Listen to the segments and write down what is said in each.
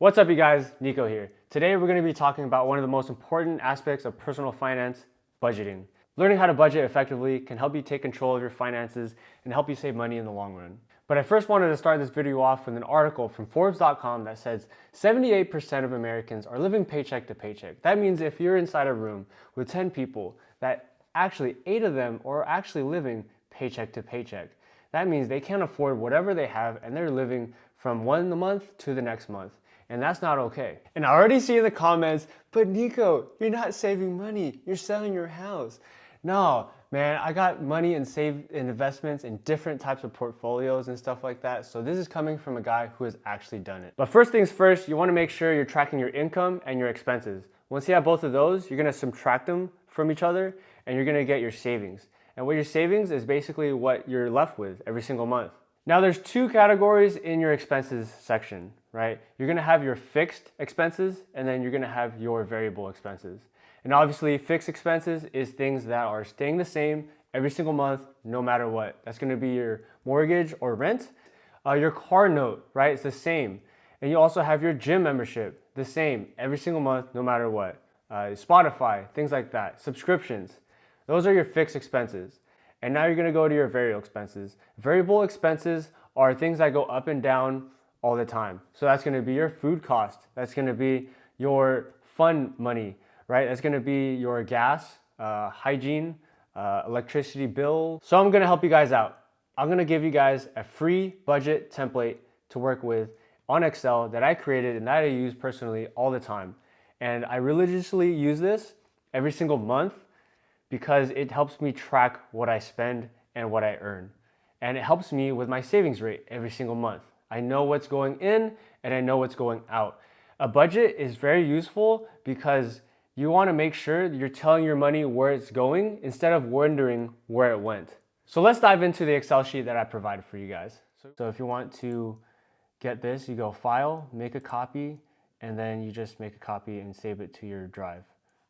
What's up, you guys? Nico here. Today we're going to be talking about one of the most important aspects of personal finance, budgeting. Learning how to budget effectively can help you take control of your finances and help you save money in the long run. But I first wanted to start this video off with an article from Forbes.com that says 78% of Americans are living paycheck to paycheck. That means if you're inside a room with 10 people, that actually 8 of them are actually living paycheck to paycheck. That means they can't afford whatever they have and they're living from one month to the next month. And that's not okay. And I already see in the comments, but Nico, you're not saving money. You're selling your house. No, man, I got money and saved in investments in different types of portfolios and stuff like that. So this is coming from a guy who has actually done it. But first things first, you wanna make sure you're tracking your income and your expenses. Once you have both of those, you're gonna subtract them from each other and you're gonna get your savings. And what your savings is basically what you're left with every single month. Now there's two categories in your expenses section, right? You're gonna have your fixed expenses and then you're gonna have your variable expenses. And obviously fixed expenses is things that are staying the same every single month, no matter what. That's gonna be your mortgage or rent. Your car note, right? It's the same. And you also have your gym membership, the same every single month, no matter what. Spotify, things like that, subscriptions. Those are your fixed expenses. And now you're gonna go to your variable expenses. Variable expenses are things that go up and down all the time. So that's gonna be your food cost. That's gonna be your fun money, right? That's gonna be your gas, hygiene, electricity bill. So I'm gonna help you guys out. I'm gonna give you guys a free budget template to work with on Excel that I created and that I use personally all the time. And I religiously use this every single month because it helps me track what I spend and what I earn. And it helps me with my savings rate every single month. I know what's going in and I know what's going out. A budget is very useful because you wanna make sure that you're telling your money where it's going instead of wondering where it went. So let's dive into the Excel sheet that I provided for you guys. So if you want to get this, you go File, make a copy, and then you just make a copy and save it to your drive.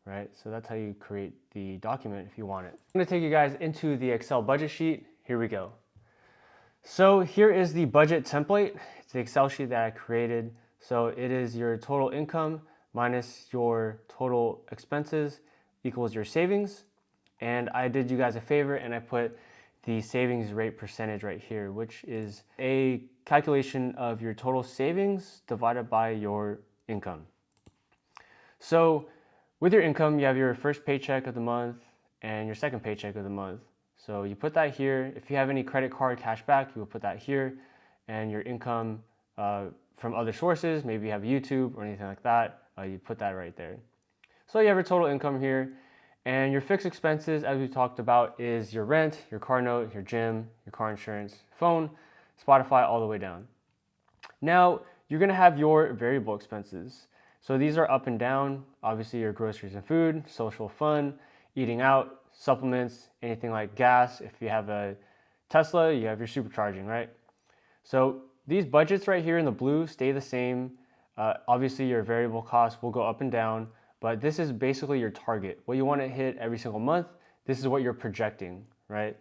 Right? So that's how you create the document if you want it. I'm gonna take you guys into the Excel budget sheet. Here we go. So here is the budget template. It's the Excel sheet that I created. So it is your total income minus your total expenses equals your savings. And I did you guys a favor and I put the savings rate percentage right here, which is a calculation of your total savings divided by your income. So with your income, you have your first paycheck of the month and your second paycheck of the month. So you put that here. If you have any credit card cash back, you will put that here. And your income from other sources, maybe you have YouTube or anything like that, you put that right there. So you have your total income here. And your fixed expenses, as we talked about, is your rent, your car note, your gym, your car insurance, phone, Spotify, all the way down. Now, you're gonna have your variable expenses. So these are up and down. Obviously your groceries and food, social fun, eating out, supplements, anything like gas. If you have a Tesla, you have your supercharging, right? So these budgets right here in the blue stay the same. Obviously your variable costs will go up and down, but this is basically your target. What you want to hit every single month, this is what you're projecting, right?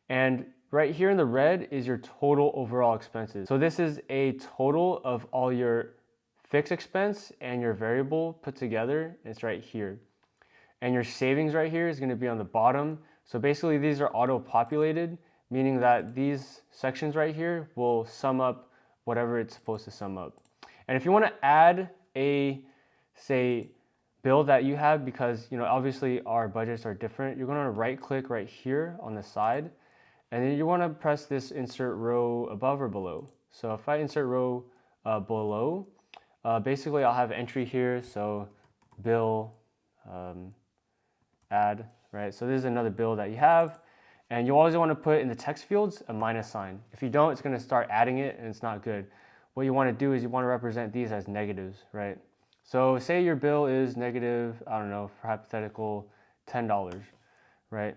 And right here in the red is your total overall expenses. So this is a total of all your fixed expense and your variable put together. It's right here. And your savings right here is going to be on the bottom. So basically these are auto-populated, meaning that these sections right here will sum up whatever it's supposed to sum up. And if you want to add a, say, bill that you have, because obviously our budgets are different, you're going to right click right here on the side, and then you want to press this insert row above or below. So if I insert row below, basically I'll have an entry here, so bill, add, right? So this is another bill that you have, and you always want to put in the text fields a minus sign. If you don't, it's going to start adding it and it's not good. What you want to do is you want to represent these as negatives, right? So say your bill is negative, I don't know, for hypothetical $10, right?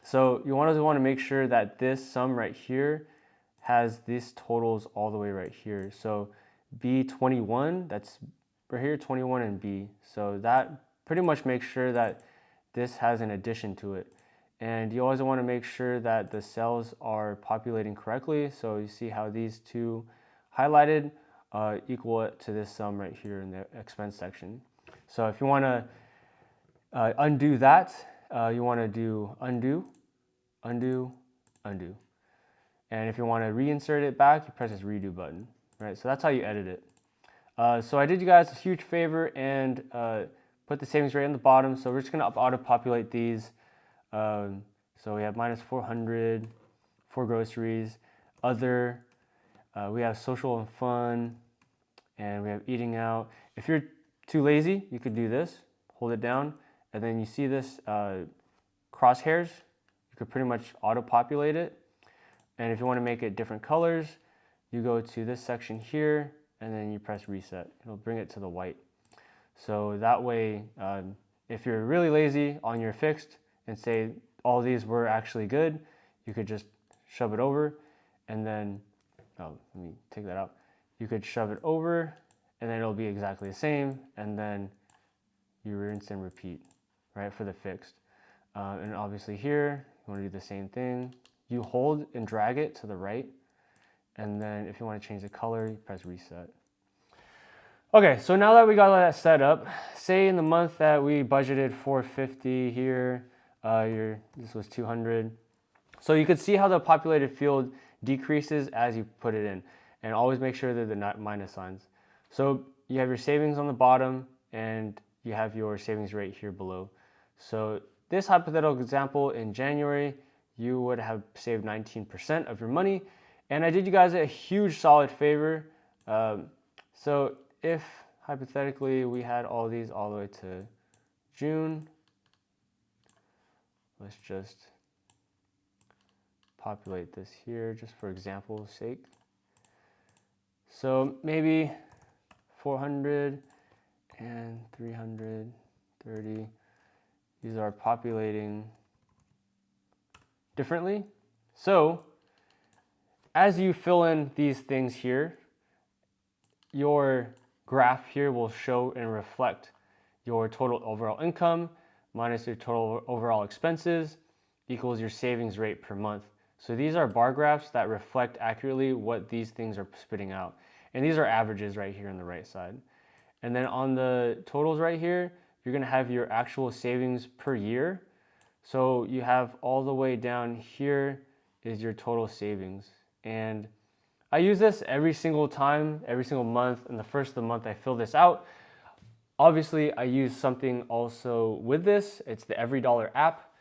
So you always want to make sure that this sum right here has these totals all the way right here. So B21, that's right here, 21 and B. So that pretty much makes sure that this has an addition to it. And you always want to make sure that the cells are populating correctly. So you see how these two highlighted equal it to this sum right here in the expense section. So if you want to undo that, you want to do undo, undo, undo. And if you want to reinsert it back, you press this redo button, right? So that's how you edit it. So I did you guys a huge favor and put the savings rate on the bottom. So we're just going to auto-populate these. So we have minus 400 for groceries, other, we have social and fun, and we have eating out. If you're too lazy, you could do this, hold it down, and then you see this crosshairs, you could pretty much auto-populate it. And if you want to make it different colors, you go to this section here, and then you press reset. It'll bring it to the white. So that way, if you're really lazy on your fixed and say all these were actually good, you could just shove it over, and then, oh, let me take that out. You could shove it over, and then it'll be exactly the same, and then you rinse and repeat, right, for the fixed. And obviously here, you want to do the same thing. You hold and drag it to the right, and then if you want to change the color, you press reset. Okay, so now that we got all that set up, say in the month that we budgeted $450 here, this was 200. So you could see how the populated field decreases as you put it in, and always make sure that they're not minus signs. So you have your savings on the bottom, and you have your savings rate here below. So this hypothetical example, in January, you would have saved 19% of your money, and I did you guys a huge solid favor. So if hypothetically we had all these all the way to June, let's just populate this here just for example's sake. So maybe 400 and 330, these are populating differently. So as you fill in these things here, your graph here will show and reflect your total overall income minus your total overall expenses equals your savings rate per month. So these are bar graphs that reflect accurately what these things are spitting out. And these are averages right here on the right side. And then on the totals right here, you're gonna have your actual savings per year. So you have all the way down here is your total savings. And I use this every single time, every single month. And the first of the month I fill this out. Obviously I use something also with this. It's the Every Dollar app,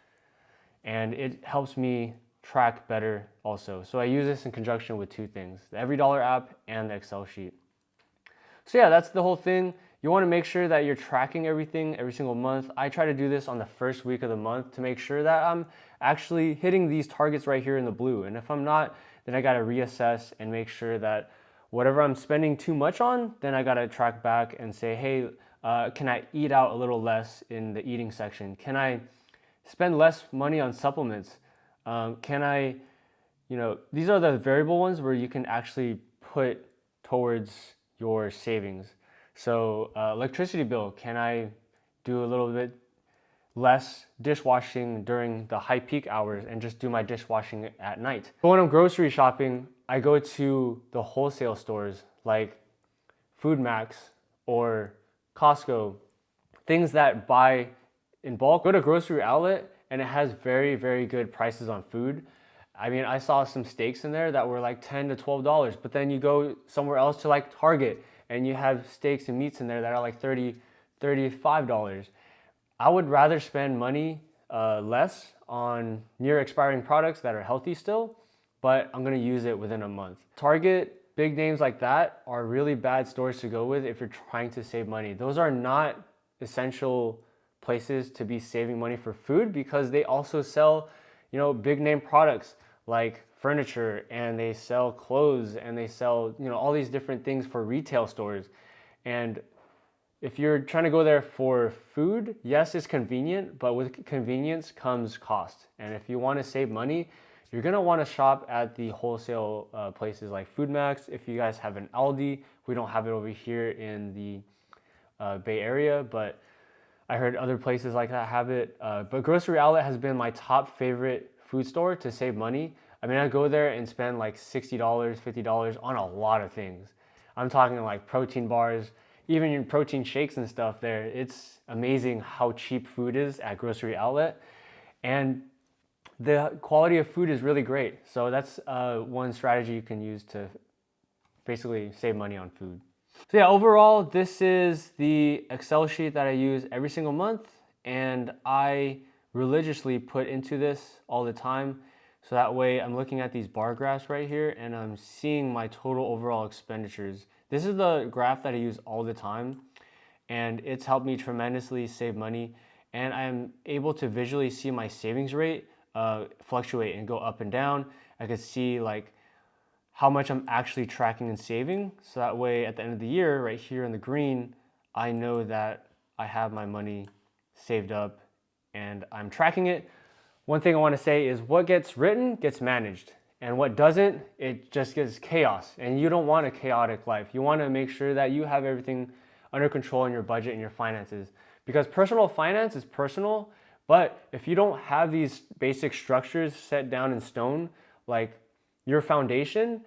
and it helps me track better also. So I use this in conjunction with two things, the Every Dollar app and the Excel sheet. So yeah, that's the whole thing. You want to make sure that you're tracking everything every single month. I try to do this on the first week of the month to make sure that I'm actually hitting these targets right here in the blue. And if I'm not, then I got to reassess and make sure that whatever I'm spending too much on, then I got to track back and say, hey, can I eat out a little less in the eating section? Can I spend less money on supplements? Can I, these are the variable ones where you can actually put towards your savings. So electricity bill, can I do a little bit less dishwashing during the high peak hours and just do my dishwashing at night? But when I'm grocery shopping, I go to the wholesale stores like Food Max or Costco, things that buy in bulk. Go to grocery outlet and it has very, very good prices on food. I mean, I saw some steaks in there that were like $10 to $12, but then you go somewhere else to like Target and you have steaks and meats in there that are like $30, $35. I would rather spend money less on near expiring products that are healthy still, but I'm gonna use it within a month. Target, big names like that are really bad stores to go with if you're trying to save money. Those are not essential places to be saving money for food because they also sell, big name products like furniture, and they sell clothes, and they sell, all these different things for retail stores. And if you're trying to go there for food, yes, it's convenient, but with convenience comes cost. And if you want to save money, you're gonna want to shop at the wholesale places like Food Max. If you guys have an Aldi, we don't have it over here in the Bay Area, but I heard other places like that have it. But Grocery Outlet has been my top favorite food store to save money. I mean, I go there and spend like $60, $50 on a lot of things. I'm talking like protein bars, even your protein shakes and stuff there. It's amazing how cheap food is at grocery outlet. And the quality of food is really great. So that's one strategy you can use to basically save money on food. So yeah, overall, this is the Excel sheet that I use every single month, and I religiously put into this all the time. So that way I'm looking at these bar graphs right here and I'm seeing my total overall expenditures. This is the graph that I use all the time, and it's helped me tremendously save money. And I'm able to visually see my savings rate fluctuate and go up and down. I could see like how much I'm actually tracking and saving. So that way at the end of the year, right here in the green, I know that I have my money saved up and I'm tracking it. One thing I want to say is what gets written gets managed, and what doesn't, it just gets chaos. And you don't want a chaotic life. You want to make sure that you have everything under control in your budget and your finances, because personal finance is personal. But if you don't have these basic structures set down in stone, like your foundation,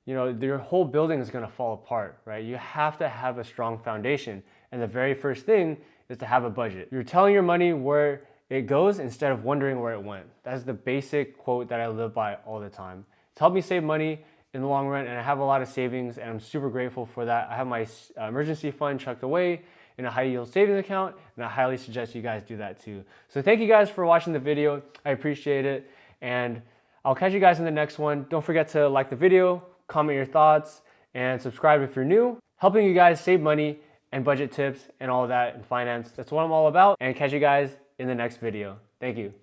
your whole building is going to fall apart, right? You have to have a strong foundation. And the very first thing is to have a budget. You're telling your money where it goes instead of wondering where it went. That's the basic quote that I live by all the time. It's helped me save money in the long run, and I have a lot of savings, and I'm super grateful for that. I have my emergency fund chucked away in a high yield savings account, and I highly suggest you guys do that too. So thank you guys for watching the video. I appreciate it, and I'll catch you guys in the next one. Don't forget to like the video, comment your thoughts, and subscribe if you're new. Helping you guys save money and budget tips and all of that in finance. That's what I'm all about, and catch you guys in the next video. Thank you.